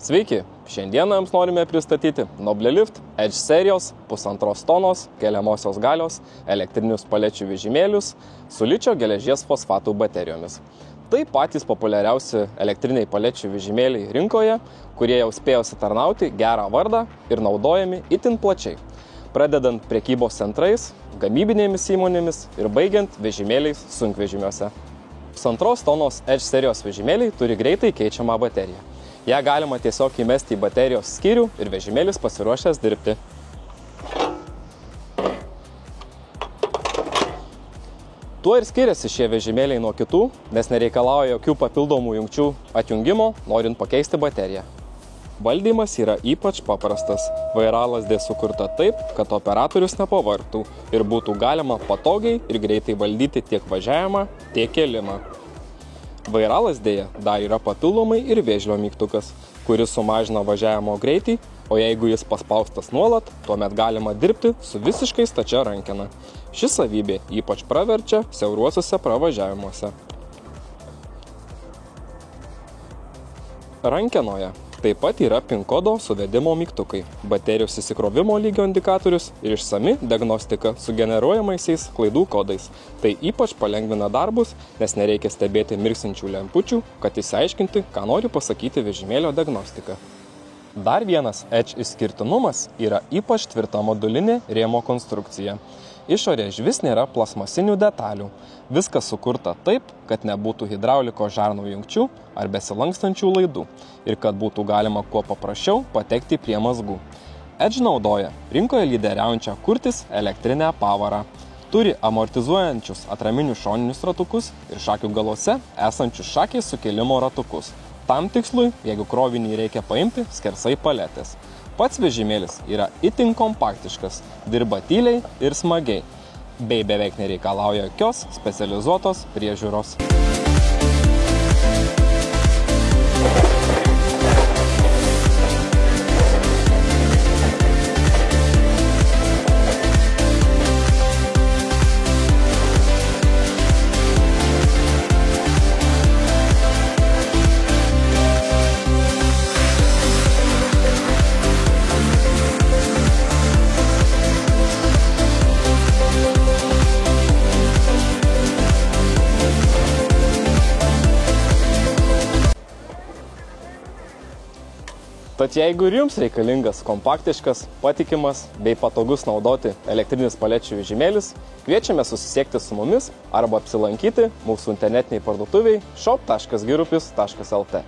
Sveiki, šiandieną jums norime pristatyti Noblelift Edge serijos 1,5 tonos keliamosios galios elektrinius palečių vežimėlius su ličio geležies fosfatų baterijomis. Tai patys populiariausi elektriniai palečių vežimėliai rinkoje, kurie jau spėjo sitarnauti gerą vardą ir naudojami itin plačiai, pradedant prekybos centrais, gamybinėmis įmonėmis ir baigiant vežimėliais sunkvežimiuose. 1,5 tonos Edge serijos vežimėliai turi greitai keičiamą bateriją. Ją galima tiesiog įmesti į baterijos skyrių ir vežimėlis pasiruošęs dirbti. Tuo ir skiriasi šie vežimėliai nuo kitų, nes nereikalauja jokių papildomų jungčių atjungimo, norint pakeisti bateriją. Valdymas yra ypač paprastas. Vairalazdė sukurta taip, kad operatorius nepavargtų ir būtų galima patogiai ir greitai valdyti tiek važiavimą, tiek kėlimą. Vairalazdėje dar yra papildomai ir vėžlio mygtukas, kuris sumažina važiavimo greitį, o jeigu jis paspaustas nuolat, tuomet galima dirbti su visiškai stačia rankena. Ši savybė ypač praverčia siauruosiuose pravažiavimuose. Rankenoje taip pat yra PIN kodo suvedimo mygtukai, baterijos įsikrovimo lygio indikatorius ir išsami diagnostika su generuojamaisiais klaidų kodais. Tai ypač palengvina darbus, nes nereikia stebėti mirksinčių lempučių, kad išsiaiškinti, ką nori pasakyti vežimėlio diagnostika. Dar vienas Edge išskirtinumas yra ypač tvirta modulinė rėmo konstrukcija. Išorė išvis nėra plasmasinių detalių. Viskas sukurta taip, kad nebūtų hidrauliko žarnų jungčių ar besilankstančių laidų ir kad būtų galima kuo paprasčiau patekti prie mazgų. Edge naudoja rinkoje lyderiaujančią Curtis elektrinę pavarą. Turi amortizuojančius atraminius šoninius ratukus ir šakių galuose esančius šakiais sukėlimo ratukus. Tam tikslui, jeigu krovinį reikia paimti skersai paletės. Pats vežimėlis yra itin kompaktiškas, dirba tyliai ir smagiai, bei beveik nereikalauja jokios specializuotos priežiūros. Tad jeigu ir jums reikalingas kompaktiškas, patikimas bei patogus naudoti elektrinis palečių vežimėlis, kviečiame susisiekti su mumis arba apsilankyti mūsų internetiniai parduotuviai shop.girupis.lt.